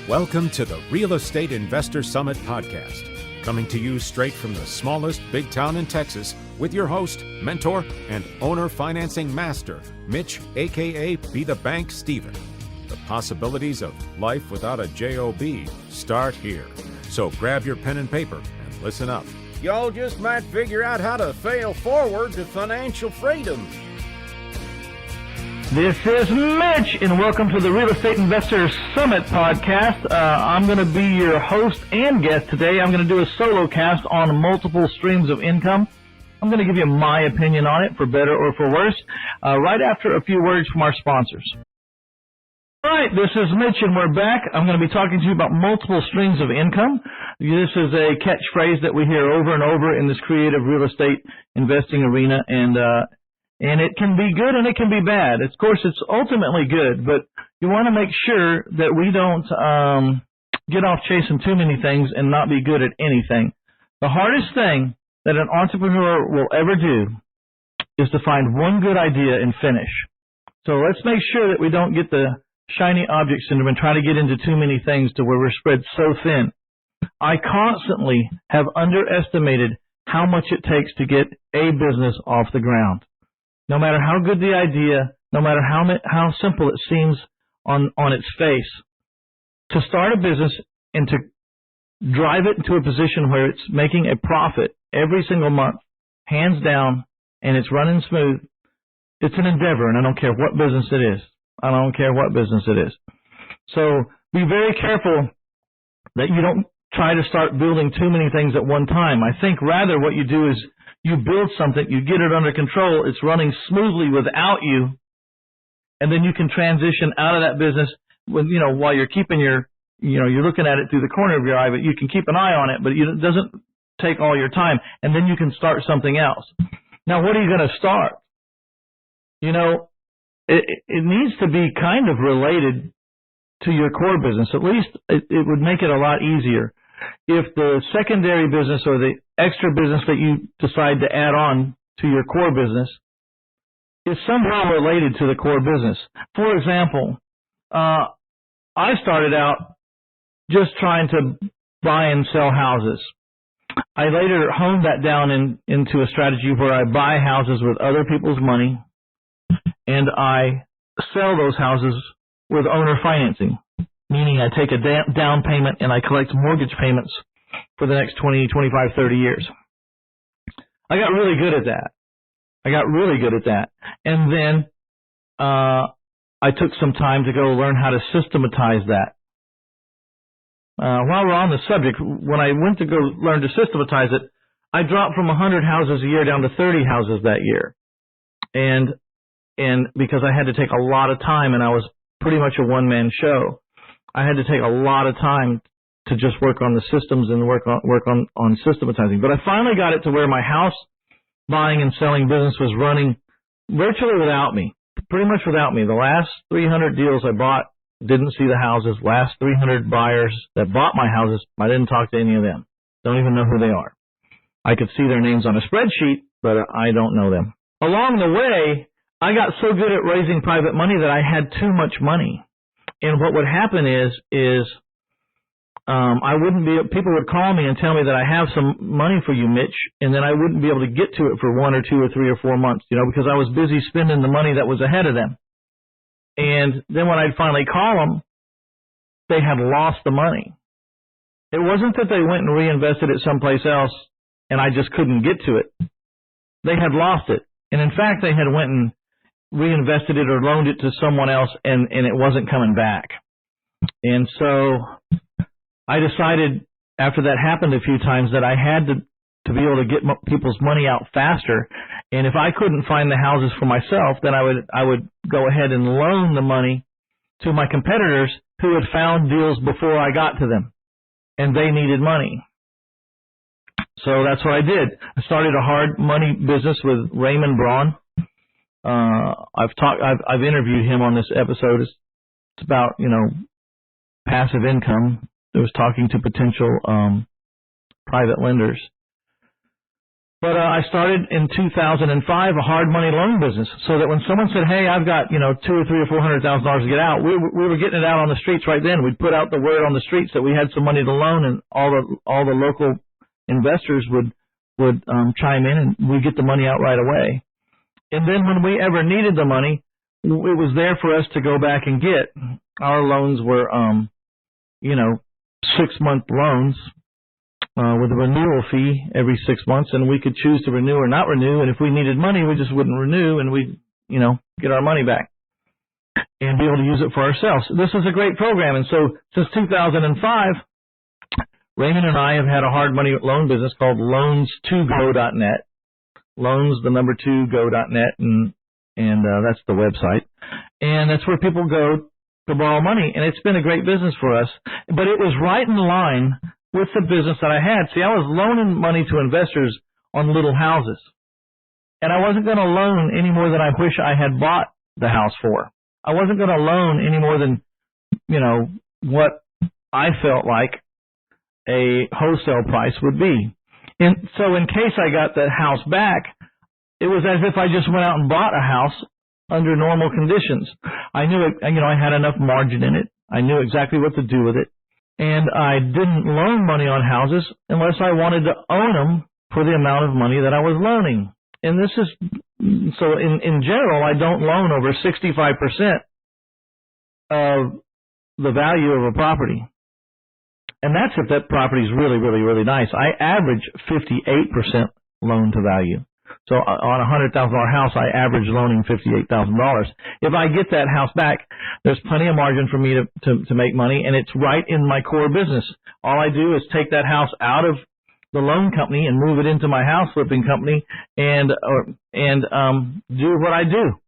Welcome to the Real Estate Investor Summit podcast, coming to you straight from the smallest big town in Texas with your host, mentor, and owner financing master, Mitch, aka Be the Bank Steven. The possibilities of life without a JOB start here. So grab your pen and paper and listen up. Y'all just might figure out how to fail forward to financial freedom. This is Mitch, and welcome to the Real Estate Investor Summit podcast. I'm going to be your host and guest today. I'm going to do a solo cast on multiple streams of income. I'm going to give you my opinion on it, for better or for worse, right after a few words from our sponsors. All right, this is Mitch, and we're back. I'm going to be talking to you about multiple streams of income. This is a catchphrase that we hear over and over in this creative real estate investing arena, and it can be good and it can be bad. Of course, it's ultimately good, but you want to make sure that we don't get off chasing too many things and not be good at anything. The hardest thing that an entrepreneur will ever do is to find one good idea and finish. So let's make sure that we don't get the shiny object syndrome and try to get into too many things to where we're spread so thin. I constantly have underestimated how much it takes to get a business off the ground. No matter how good the idea, no matter how simple it seems on its face, to start a business and to drive it into a position where it's making a profit every single month, hands down, and it's running smooth, it's an endeavor, and I don't care what business it is. I don't care what business it is. So be very careful that you don't try to start building too many things at one time. I think rather what you do is you build something, you get it under control, it's running smoothly without you, and then you can transition out of that business with, while you're keeping you're looking at it through the corner of your eye, but you can keep an eye on it, but it doesn't take all your time, and then you can start something else. Now, what are you going to start? It needs to be kind of related to your core business. At least it would make it a lot easier. If the secondary business or the extra business that you decide to add on to your core business is somehow related to the core business. For example, I started out just trying to buy and sell houses. I later honed that down into a strategy where I buy houses with other people's money and I sell those houses with owner financing, meaning I take a down payment and I collect mortgage payments for the next 20, 25, 30 years. I got really good at that. And then I took some time to go learn how to systematize that. While we're on the subject, when I went to go learn to systematize it, I dropped from 100 houses a year down to 30 houses that year. And because I had to take a lot of time, and I was pretty much a one-man show, I had to take a lot of time to just work on the systems and work on systematizing. But I finally got it to where my house buying and selling business was running virtually without me, pretty much without me. The last 300 deals I bought didn't see the houses. Last 300 buyers that bought my houses, I didn't talk to any of them. Don't even know who they are. I could see their names on a spreadsheet, but I don't know them. Along the way, I got so good at raising private money that I had too much money. And what would happen is people would call me and tell me that I have some money for you, Mitch, and then I wouldn't be able to get to it for 1 or 2 or 3 or 4 months, because I was busy spending the money that was ahead of them. And then when I'd finally call them, they had lost the money. It wasn't that they went and reinvested it someplace else and I just couldn't get to it. They had lost it. And in fact, they had went and reinvested it or loaned it to someone else, and it wasn't coming back. And so I decided after that happened a few times that I had to be able to get people's money out faster. And if I couldn't find the houses for myself, then I would go ahead and loan the money to my competitors who had found deals before I got to them, and they needed money. So that's what I did. I started a hard money business with Raymond Braun. I've interviewed him on this episode. It's about, passive income. It was talking to potential private lenders. But I started in 2005 a hard money loan business, so that when someone said, "Hey, I've got $200,000 or $300,000 to get out," we were getting it out on the streets right then. We'd put out the word on the streets that we had some money to loan, and all the local investors would chime in, and we'd get the money out right away. And then when we ever needed the money, it was there for us to go back and get. Our loans were 6-month loans. With a renewal fee every 6 months, and we could choose to renew or not renew, and if we needed money, we just wouldn't renew, and we'd, get our money back and be able to use it for ourselves. This is a great program, and so since 2005, Raymond and I have had a hard money loan business called loans2go.net, loans2go.net, and that's the website, and that's where people go to borrow money, and it's been a great business for us, but it was right in line with the business that I had. See, I was loaning money to investors on little houses. And I wasn't going to loan any more than I wish I had bought the house for. I wasn't going to loan any more than, what I felt like a wholesale price would be. And so in case I got the house back, it was as if I just went out and bought a house under normal conditions. I knew it, I had enough margin in it. I knew exactly what to do with it. And I didn't loan money on houses unless I wanted to own them for the amount of money that I was loaning. And this is, so in general, I don't loan over 65% of the value of a property. And that's if that property is really, really, really nice. I average 58% loan to value. So on a $100,000 house, I average loaning $58,000. If I get that house back, there's plenty of margin for me to make money, and it's right in my core business. All I do is take that house out of the loan company and move it into my house flipping company, and do what I do.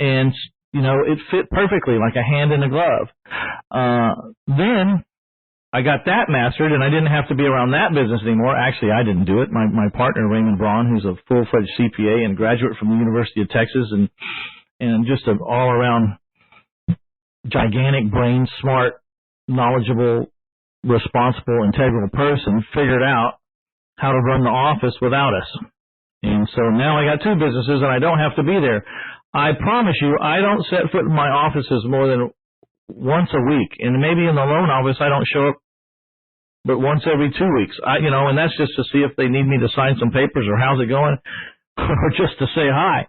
And it fit perfectly like a hand in a glove. Then I got that mastered, and I didn't have to be around that business anymore. Actually, I didn't do it. My partner, Raymond Braun, who's a full-fledged CPA and graduate from the University of Texas, and just an all-around gigantic brain, smart, knowledgeable, responsible, integral person, figured out how to run the office without us. And so now I got 2 businesses, and I don't have to be there. I promise you, I don't set foot in my offices more than once a week, and maybe in the loan office I don't show up but once every 2 weeks. And that's just to see if they need me to sign some papers or how's it going, or just to say hi.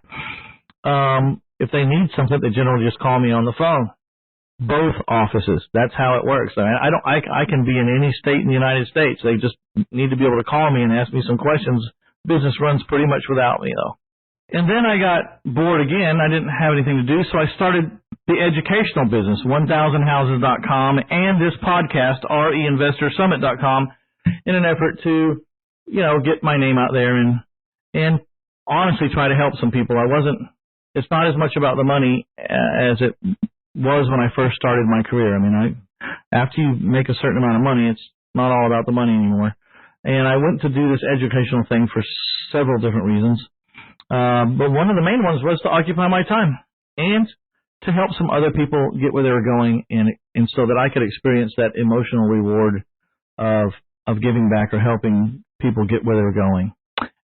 If they need something, they generally just call me on the phone. Both offices. That's how it works. I can be in any state in the United States. They just need to be able to call me and ask me some questions. Business runs pretty much without me, though. And then I got bored again. I didn't have anything to do, so I started the educational business, 1000houses.com, and this podcast, reinvestorsummit.com, in an effort to, get my name out there and honestly try to help some people. It's not as much about the money as it was when I first started my career. After you make a certain amount of money, it's not all about the money anymore. And I went to do this educational thing for several different reasons. But one of the main ones was to occupy my time and to help some other people get where they were going, and so that I could experience that emotional reward of giving back or helping people get where they were going.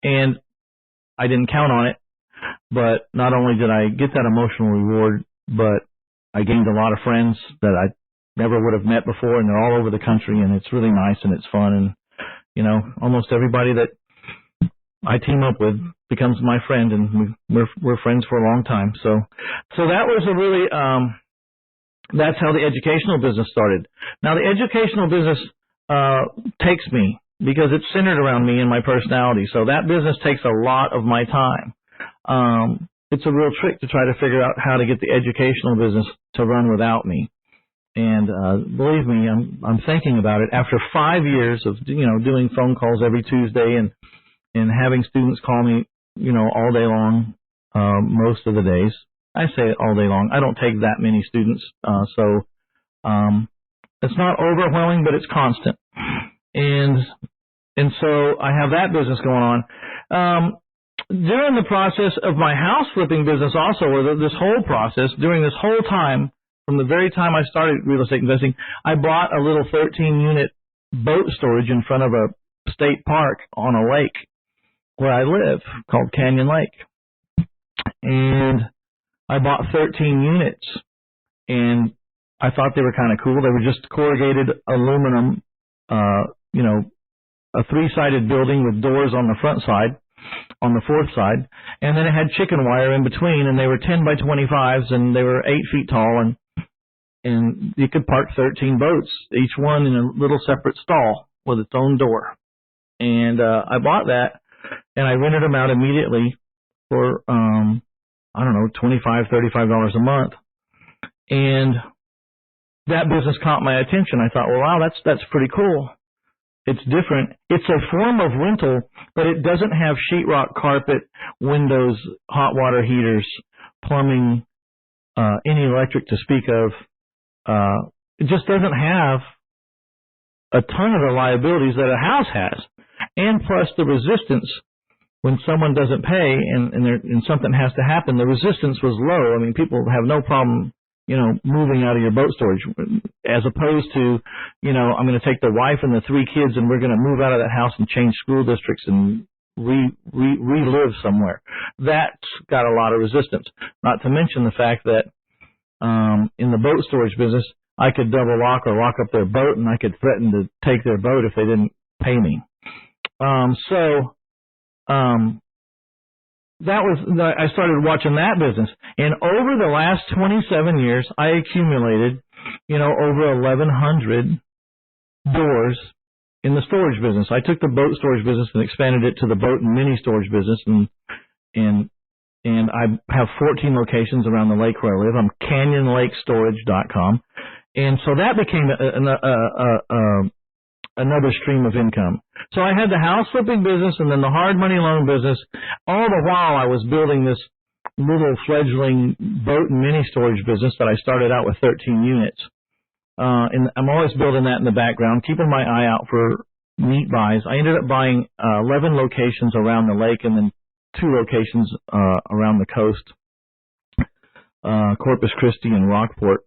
And I didn't count on it, but not only did I get that emotional reward, but I gained a lot of friends that I never would have met before, and they're all over the country, and it's really nice and it's fun, and almost everybody that I team up with becomes my friend, and we're friends for a long time. So that was a really that's how the educational business started. Now the educational business takes me because it's centered around me and my personality. So that business takes a lot of my time. It's a real trick to try to figure out how to get the educational business to run without me. And believe me, I'm thinking about it. After 5 years of doing phone calls every Tuesday and having students call me, all day long, most of the days. I say all day long. I don't take that many students, so it's not overwhelming, but it's constant. And so I have that business going on. During the process of my house flipping business also, or this whole process, during this whole time, from the very time I started real estate investing, I bought a little 13-unit boat storage in front of a state park on a lake. where I live called Canyon Lake. And I bought 13 units, and I thought they were kind of cool. They were just corrugated aluminum, a 3-sided building with doors on the front side, on the fourth side, and then it had chicken wire in between, and they were 10 by 25s, and they were 8 feet tall, and you could park 13 boats, each one in a little separate stall with its own door. And I bought that, and I rented them out immediately for, $25, $35 a month. And that business caught my attention. I thought, well, wow, that's pretty cool. It's different. It's a form of rental, but it doesn't have sheetrock carpet, windows, hot water heaters, plumbing, any electric to speak of. It just doesn't have a ton of the liabilities that a house has. And plus the resistance when someone doesn't pay and something has to happen, the resistance was low. I mean, people have no problem moving out of your boat storage, as opposed to, I'm going to take the wife and the 3 kids and we're going to move out of that house and change school districts and relive somewhere. That's got a lot of resistance. Not to mention the fact that in the boat storage business, I could double lock or lock up their boat, and I could threaten to take their boat if they didn't pay me. I started watching that business, and over the last 27 years, I accumulated, over 1,100 doors in the storage business. I took the boat storage business and expanded it to the boat and mini storage business, and I have 14 locations around the lake where I live. I'm canyonlakestorage.com, and so that became another stream of income. So I had the house flipping business and then the hard money loan business. All the while I was building this little fledgling boat and mini storage business that I started out with 13 units. And I'm always building that in the background, keeping my eye out for neat buys. I ended up buying 11 locations around the lake and then 2 locations around the coast, Corpus Christi and Rockport.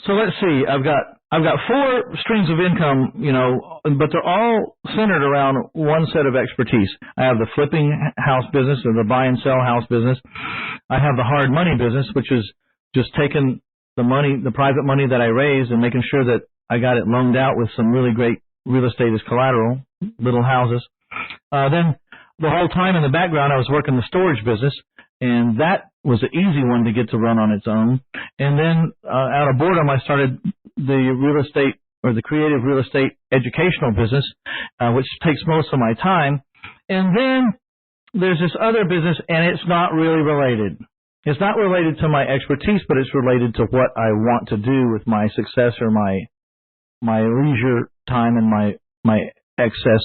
So let's see, I've got 4 streams of income, but they're all centered around one set of expertise. I have the flipping house business or the buy and sell house business. I have the hard money business, which is just taking the money, the private money that I raised, and making sure that I got it loaned out with some really great real estate as collateral, little houses. Then the whole time in the background, I was working the storage business, and that was an easy one to get to run on its own. And then out of boredom, I started the real estate or the creative real estate educational business, which takes most of my time. And then there's this other business, and it's not really related. It's not related to my expertise, but it's related to what I want to do with my success or my leisure time and my excess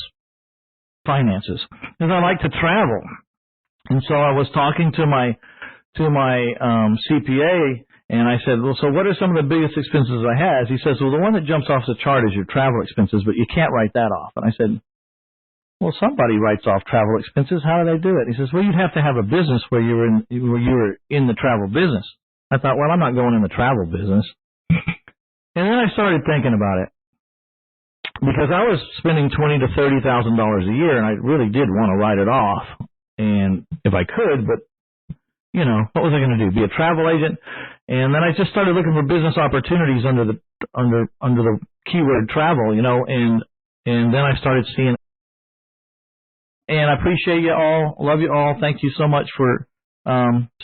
finances. Because I like to travel. And so I was talking to my CPA, and I said, well, so what are some of the biggest expenses I have? He says, well, the one that jumps off the chart is your travel expenses, but you can't write that off. And I said, well, somebody writes off travel expenses. How do they do it? He says, well, you'd have to have a business where you were in the travel business. I thought, well, I'm not going in the travel business. And then I started thinking about it, because I was spending $20,000 to $30,000 a year, and I really did want to write it off. And if I could, but what was I going to do? Be a travel agent? And then I just started looking for business opportunities under the keyword travel, and then I started seeing. And I appreciate you all, love you all. Thank you so much for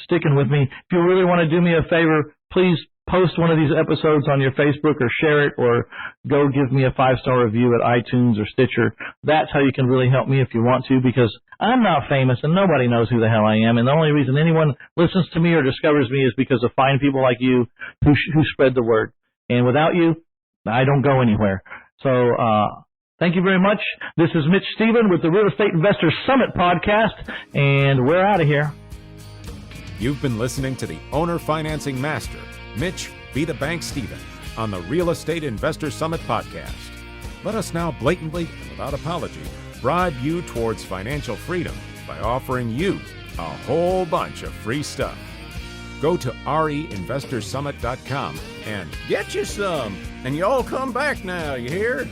sticking with me. If you really want to do me a favor, please post one of these episodes on your Facebook or share it, or go give me a 5-star review at iTunes or Stitcher. That's how you can really help me if you want to, because I'm not famous and nobody knows who the hell I am. And the only reason anyone listens to me or discovers me is because of fine people like you who spread the word. And without you, I don't go anywhere. So thank you very much. This is Mitch Stephen with the Real Estate Investor Summit podcast, and we're out of here. You've been listening to the Owner Financing Master, Mitch Be the Bank Stephen, on the Real Estate Investor Summit podcast. Let us now blatantly and without apology bribe you towards financial freedom by offering you a whole bunch of free stuff. Go to reinvestorsummit.com and get you some. And you all come back now, you hear?